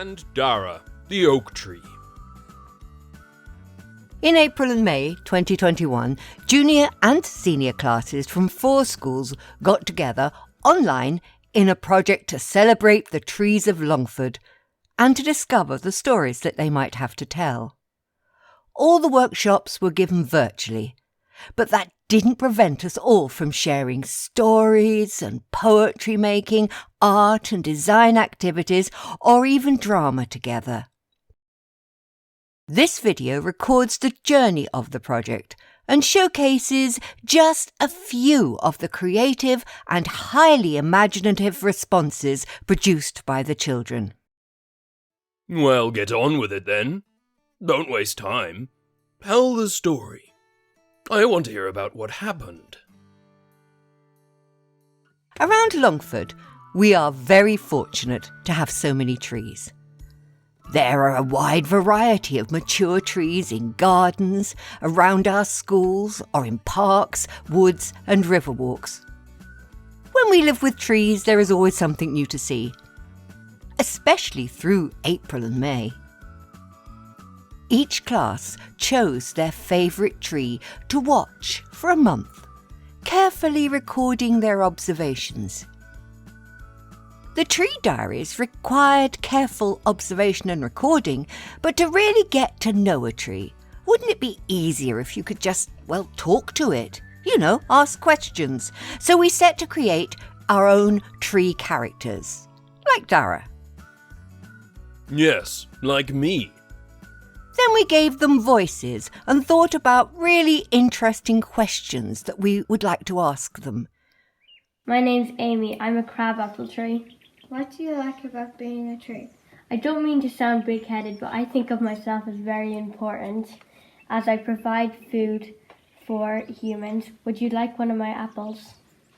and Darragh, the oak tree. In April and May 2021, junior and senior classes from 4 schools got together online in a project to celebrate the trees of Longford and to discover the stories that they might have to tell. All the workshops were given virtually, but that didn't prevent us all from sharing stories and poetry making, art and design activities, or even drama together. This video records the journey of the project and showcases just a few of the creative and highly imaginative responses produced by the children. Well, get on with it then. Don't waste time. Tell the story. I want to hear about what happened. Around Longford, we are very fortunate to have so many trees. There are a wide variety of mature trees in gardens, around our schools, or in parks, woods and river walks. When we live with trees, there is always something new to see, especially through April and May. Each class chose their favourite tree to watch for a month, carefully recording their observations. The tree diaries required careful observation and recording, but to really get to know a tree, wouldn't it be easier if you could just, talk to it? Ask questions. So we set to create our own tree characters, like Darragh. Yes, like me. Then we gave them voices and thought about really interesting questions that we would like to ask them. My name's Amy. I'm a crabapple tree. What do you like about being a tree? I don't mean to sound big-headed, but I think of myself as very important, as I provide food for humans. Would you like one of my apples?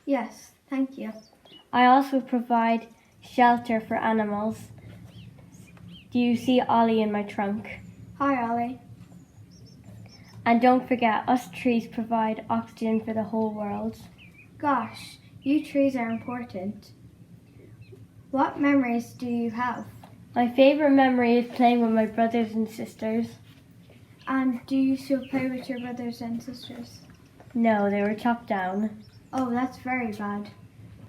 Yes, thank you. I also provide shelter for animals. Do you see Ollie in my trunk? Hi, Ollie. And don't forget, us trees provide oxygen for the whole world. Gosh, you trees are important. What memories do you have? My favourite memory is playing with my brothers and sisters. And do you still play with your brothers and sisters? No, they were chopped down. Oh, that's very bad.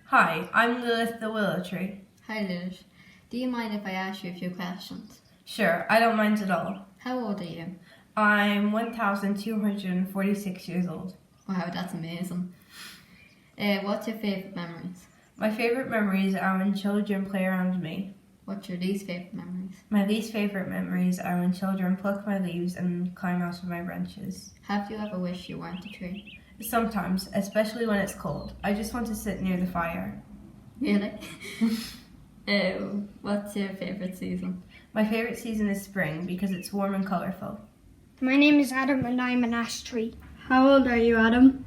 Hi, I'm Lilith the willow tree. Hi Lilith. Do you mind if I ask you a few questions? Sure, I don't mind at all. How old are you? I'm 1,246 years old. Wow, that's amazing. What's your favourite memories? My favourite memories are when children play around me. What's your least favourite memories? My least favourite memories are when children pluck my leaves and climb out of my branches. Have you ever wished you weren't a tree? Sometimes, especially when it's cold. I just want to sit near the fire. Really? What's your favourite season? My favourite season is spring because it's warm and colourful. My name is Adam and I'm an ash tree. How old are you, Adam?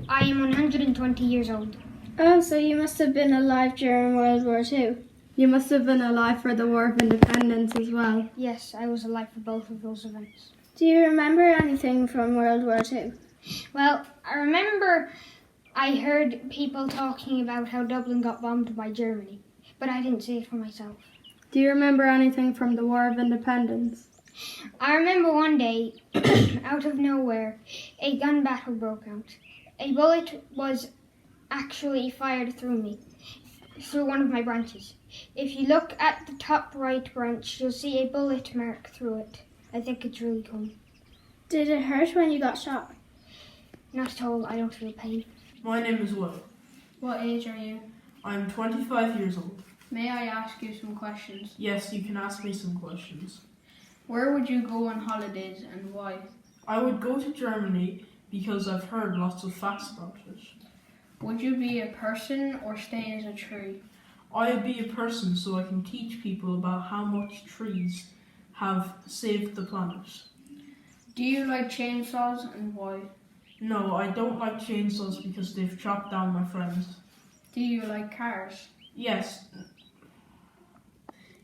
I am 120 years old. Oh, so you must have been alive during World War II. You must have been alive for the War of Independence as well. Yes, I was alive for both of those events. Do you remember anything from World War II? Well, I remember I heard people talking about how Dublin got bombed by Germany, but I didn't see it for myself. Do you remember anything from the War of Independence? I remember one day, out of nowhere, a gun battle broke out. A bullet was actually fired through me, through one of my branches. If you look at the top right branch, you'll see a bullet mark through it. I think it's really cool. Did it hurt when you got shot? Not at all, I don't feel pain. My name is Will. What age are you? I'm 25 years old. May I ask you some questions? Yes, you can ask me some questions. Where would you go on holidays and why? I would go to Germany because I've heard lots of facts about it. Would you be a person or stay as a tree? I'd be a person so I can teach people about how much trees have saved the planet. Do you like chainsaws and why? No, I don't like chainsaws because they've chopped down my friends. Do you like cars? Yes.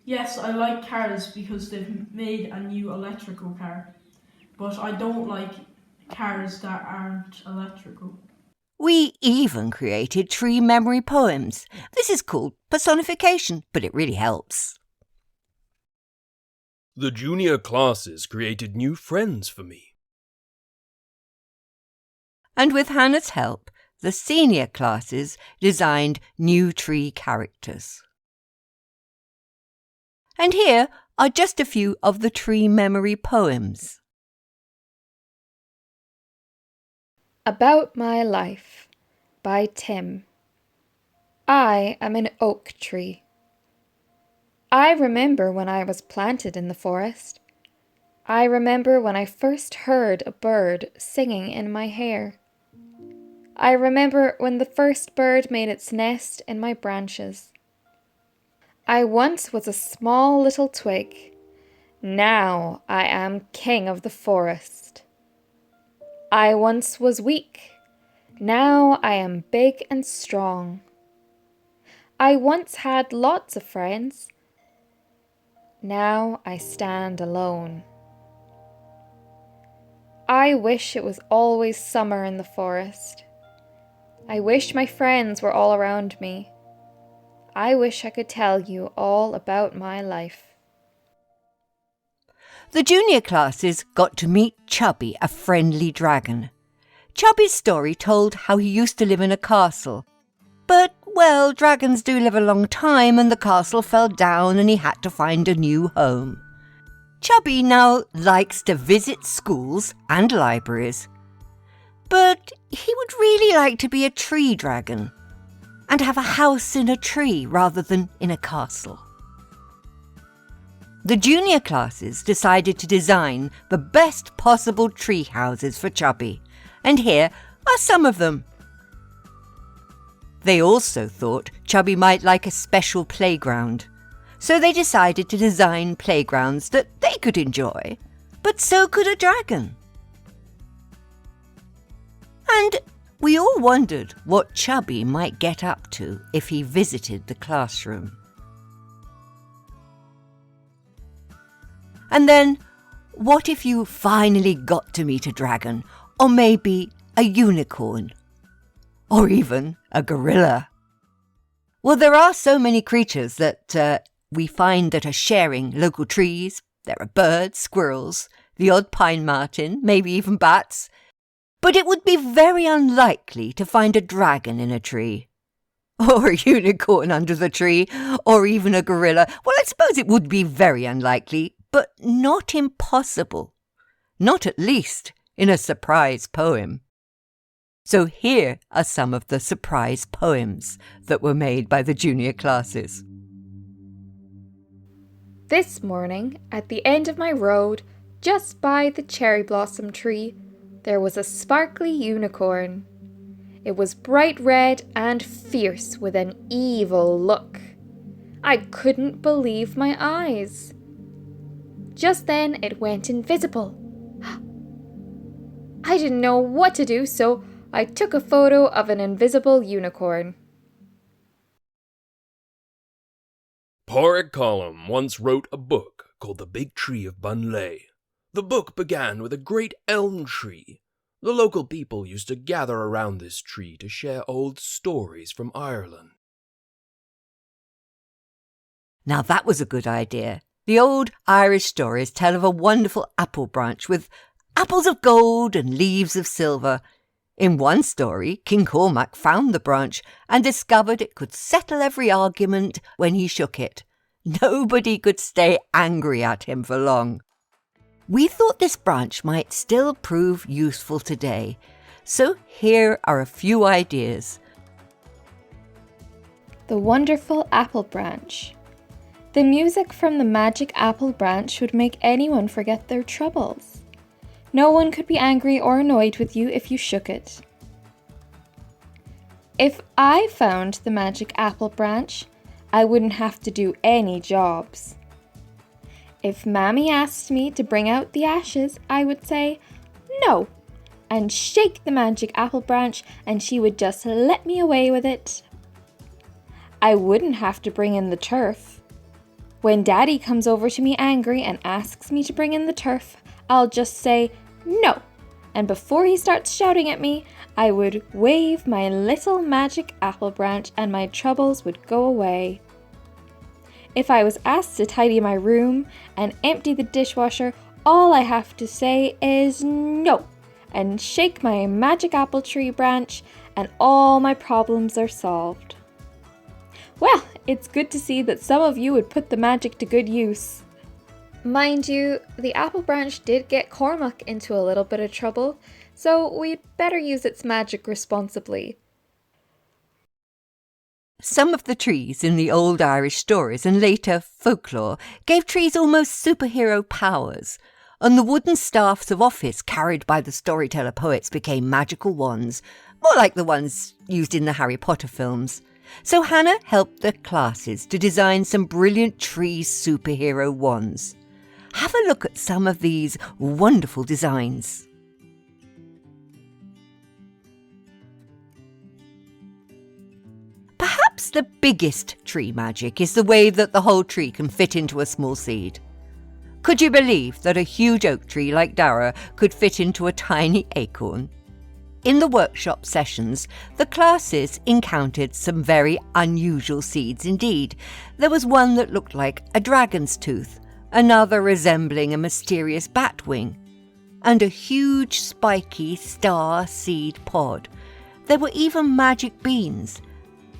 Yes, I like cars because they've made a new electrical car. But I don't like cars that aren't electrical. We even created tree memory poems. This is called personification, but it really helps. The junior classes created new friends for me. And with Hannah's help, the senior classes designed new tree characters. And here are just a few of the tree memory poems. About My Life by Tim. I am an oak tree. I remember when I was planted in the forest. I remember when I first heard a bird singing in my hair. I remember when the first bird made its nest in my branches. I once was a small little twig. Now I am king of the forest. I once was weak. Now I am big and strong. I once had lots of friends. Now I stand alone. I wish it was always summer in the forest. I wish my friends were all around me. I wish I could tell you all about my life. The junior classes got to meet Chubbi, a friendly dragon. Chubbi's story told how he used to live in a castle. But, well, dragons do live a long time and the castle fell down and he had to find a new home. Chubbi now likes to visit schools and libraries. But he would really like to be a tree dragon and have a house in a tree rather than in a castle. The junior classes decided to design the best possible tree houses for Chubbi, and here are some of them. They also thought Chubbi might like a special playground, so they decided to design playgrounds that they could enjoy, but so could a dragon. And we all wondered what Chubbi might get up to if he visited the classroom. And then, what if you finally got to meet a dragon, or maybe a unicorn, or even a gorilla? Well, there are so many creatures that we find that are sharing local trees. There are birds, squirrels, the odd pine marten, maybe even bats. But it would be very unlikely to find a dragon in a tree, or a unicorn under the tree, or even a gorilla. Well, I suppose it would be very unlikely, but not impossible. Not at least in a surprise poem. So here are some of the surprise poems that were made by the junior classes. This morning, at the end of my road, just by the cherry blossom tree, there was a sparkly unicorn. It was bright red and fierce with an evil look. I couldn't believe my eyes. Just then it went invisible. I didn't know what to do, so I took a photo of an invisible unicorn. Porrick Colum once wrote a book called The Big Tree of Bunlay. The book began with a great elm tree. The local people used to gather around this tree to share old stories from Ireland. Now that was a good idea. The old Irish stories tell of a wonderful apple branch with apples of gold and leaves of silver. In one story, King Cormac found the branch and discovered it could settle every argument when he shook it. Nobody could stay angry at him for long. We thought this branch might still prove useful today, so here are a few ideas. The wonderful apple branch. The music from the magic apple branch would make anyone forget their troubles. No one could be angry or annoyed with you if you shook it. If I found the magic apple branch, I wouldn't have to do any jobs. If Mammy asked me to bring out the ashes, I would say, no, and shake the magic apple branch and she would just let me away with it. I wouldn't have to bring in the turf. When Daddy comes over to me angry and asks me to bring in the turf, I'll just say no, and before he starts shouting at me, I would wave my little magic apple branch and my troubles would go away. If I was asked to tidy my room and empty the dishwasher, all I have to say is no, and shake my magic apple tree branch, and all my problems are solved. Well, it's good to see that some of you would put the magic to good use. Mind you, the apple branch did get Cormac into a little bit of trouble, so we'd better use its magic responsibly. Some of the trees in the old Irish stories and later folklore gave trees almost superhero powers, and the wooden staffs of office carried by the storyteller poets became magical wands, more like the ones used in the Harry Potter films. So Hannah helped the classes to design some brilliant tree superhero wands. Have a look at some of these wonderful designs. Perhaps the biggest tree magic is the way that the whole tree can fit into a small seed. Could you believe that a huge oak tree like Darragh could fit into a tiny acorn? In the workshop sessions, the classes encountered some very unusual seeds indeed. There was one that looked like a dragon's tooth, another resembling a mysterious bat wing, and a huge spiky star seed pod. There were even magic beans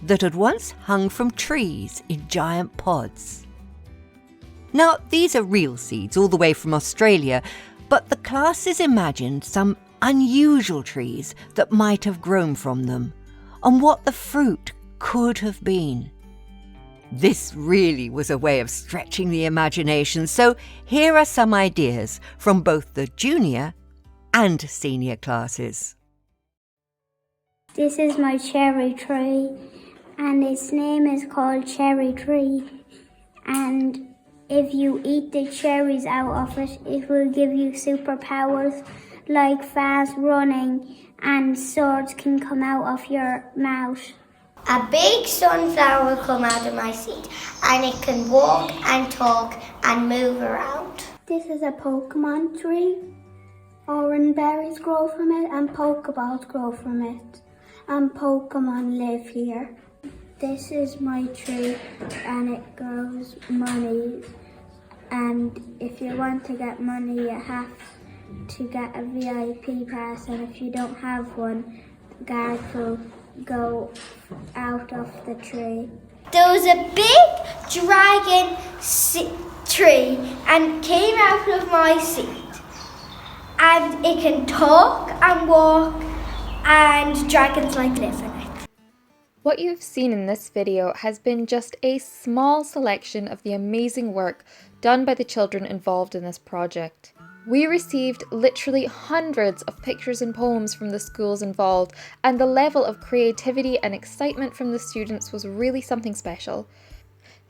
that had once hung from trees in giant pods. Now, these are real seeds all the way from Australia, but the classes imagined some unusual trees that might have grown from them, and what the fruit could have been. This really was a way of stretching the imagination, so here are some ideas from both the junior and senior classes. This is my cherry tree, and its name is called Cherry Tree. And if you eat the cherries out of it, it will give you superpowers like fast running, and swords can come out of your mouth. A big sunflower will come out of my seed, and it can walk and talk and move around. This is a Pokemon tree. Orange berries grow from it, and Pokeballs grow from it. And Pokemon live here. This is my tree, and it grows money. And if you want to get money, you have to get a VIP pass, and if you don't have one, the guard will go out of the tree. There was a big dragon tree and came out of my seed, and it can talk and walk, and dragons like live in it. What you've seen in this video has been just a small selection of the amazing work done by the children involved in this project. We received literally hundreds of pictures and poems from the schools involved, and the level of creativity and excitement from the students was really something special.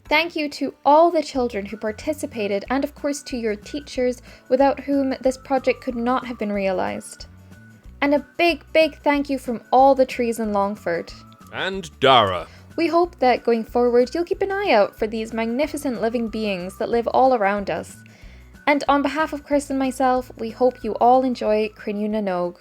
Thank you to all the children who participated, and of course to your teachers, without whom this project could not have been realised. And a big thank you from all the trees in Longford. And Darragh. We hope that going forward you'll keep an eye out for these magnificent living beings that live all around us. And on behalf of Chris and myself, we hope you all enjoy Cruinniú.